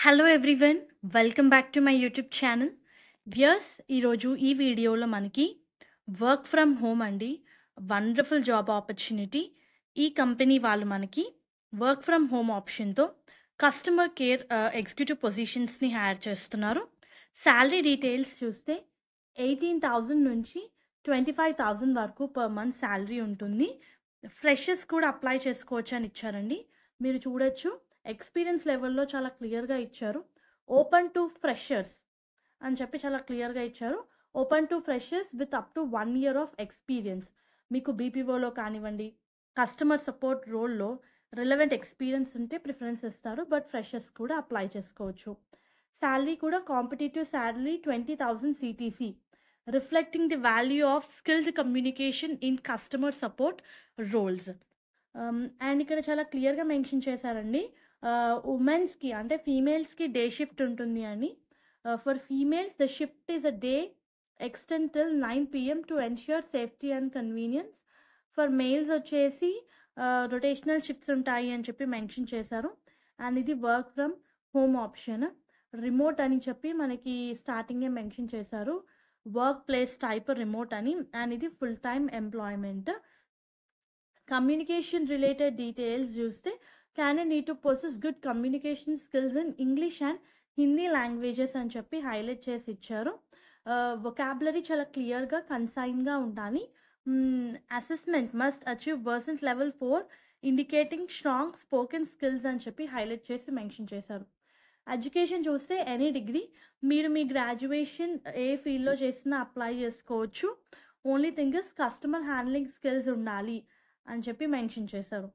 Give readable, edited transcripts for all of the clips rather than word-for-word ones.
Hello everyone, welcome back to my YouTube channel. Viewers, ఈరోజు ఈ వీడియోలో మనకి వర్క్ ఫ్రమ్ హోమ్ అండి. Wonderful job opportunity. ఈ కంపెనీ వాళ్ళు మనకి వర్క్ ఫ్రమ్ హోమ్ ఆప్షన్తో కస్టమర్ కేర్ ఎగ్జిక్యూటివ్ పొజిషన్స్ని హైర్ చేస్తున్నారు. శాలరీ డీటెయిల్స్ చూస్తే 18,000 నుంచి 25,000 వరకు పర్ మంత్ శాలరీ ఉంటుంది. ఫ్రెషర్స్ కూడా అప్లై చేసుకోవచ్చు అని ఇచ్చారండి. మీరు చూడొచ్చు, ఎక్స్పీరియన్స్ లెవెల్లో చాలా క్లియర్గా ఇచ్చారు. ఓపెన్ టు ఫ్రెషర్స్ అని చెప్పి చాలా క్లియర్గా ఇచ్చారు. Open to freshers with up to 1 year of experience. మీకు బీపీఓలో కానివ్వండి, కస్టమర్ సపోర్ట్ రోల్లో రిలవెంట్ ఎక్స్పీరియన్స్ ఉంటే ప్రిఫరెన్స్ ఇస్తారు. బట్ ఫ్రెషర్స్ కూడా అప్లై చేసుకోవచ్చు. శాలరీ కూడా competitive salary 20,000 CTC, reflecting the value of skilled communication in customer support roles. And ఇక్కడ చాలా క్లియర్గా మెన్షన్ చేశారండి, ఉమెన్స్కి అంటే ఫీమేల్స్కి డే షిఫ్ట్ ఉంటుంది అని. For females the shift is a day extend till 9 PM to ensure safety and convenience. For males వచ్చేసి rotational shifts ఉంటాయి అని చెప్పి మెన్షన్ చేశారు. అండ్ ఇది work from home option. Remote అని చెప్పి మనకి స్టార్టింగే మెన్షన్ చేశారు. వర్క్ ప్లేస్ టైప్ రిమోట్ అని. అండ్ ఇది full time employment. Communication related details చూస్తే candidate need to possess good communication skills in English and Hindi languages అని చెప్పి హైలైట్ చేసి ఇచ్చారు. వొకాబులరీ చాలా క్లియర్గా కన్సైన్గా ఉండాలి. Assessment must achieve worsens level 4 indicating strong spoken skills అని చెప్పి హైలైట్ చేసి మెన్షన్ చేశారు. ఎడ్యుకేషన్ చూస్తే ఎనీ డిగ్రీ, మీరు మీ గ్రాడ్యుయేషన్ ఏ ఫీల్డ్లో చేసినా అప్లై చేసుకోవచ్చు. Only thing is customer handling skills ఉండాలి అని చెప్పి మెన్షన్ చేశారు.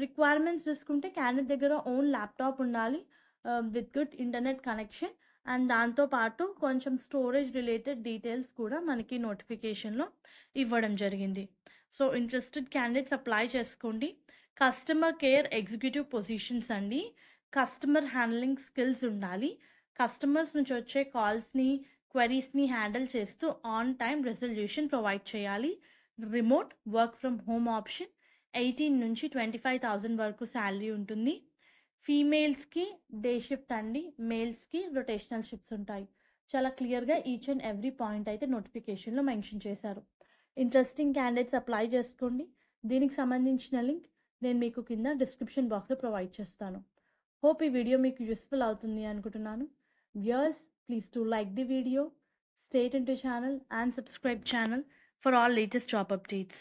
రిక్వైర్మెంట్స్ చూసుకుంటే క్యాండిడేట్ దగ్గర ఓన్ ల్యాప్టాప్ ఉండాలి with good internet connection. And దాంతోపాటు కొంచెం స్టోరేజ్ రిలేటెడ్ డీటెయిల్స్ కూడా మనకి నోటిఫికేషన్లో ఇవ్వడం జరిగింది. సో ఇంట్రెస్టెడ్ క్యాండిడేట్స్ అప్లై చేసుకోండి. కస్టమర్ కేర్ ఎగ్జిక్యూటివ్ పొజిషన్స్ అండి. కస్టమర్ హ్యాండ్లింగ్ స్కిల్స్ ఉండాలి. కస్టమర్స్ నుంచి వచ్చే కాల్స్ని, క్వెరీస్ని హ్యాండిల్ చేస్తూ ఆన్ టైం రెజల్యూషన్ ప్రొవైడ్ చేయాలి. Remote work from home option. 18 నుంచి 25,000 వరకు శాలరీ ఉంటుంది. ఫీమేల్స్కి డే షిఫ్ట్ అండి, మేల్స్కి రొటేషనల్ షిఫ్ట్స్ ఉంటాయి. చాలా క్లియర్గా ఈచ్ అండ్ ఎవ్రీ పాయింట్ అయితే నోటిఫికేషన్లో మెన్షన్ చేశారు. ఇంట్రెస్టింగ్ క్యాండిడేట్స్ అప్లై చేసుకోండి. దీనికి సంబంధించిన లింక్ నేను మీకు కింద డిస్క్రిప్షన్ బాక్స్లో ప్రొవైడ్ చేస్తాను. హోప్ ఈ వీడియో మీకు యూస్ఫుల్ అవుతుంది అనుకుంటున్నాను. Viewers, please to like the video, stay tuned to channel and subscribe channel for all latest job updates.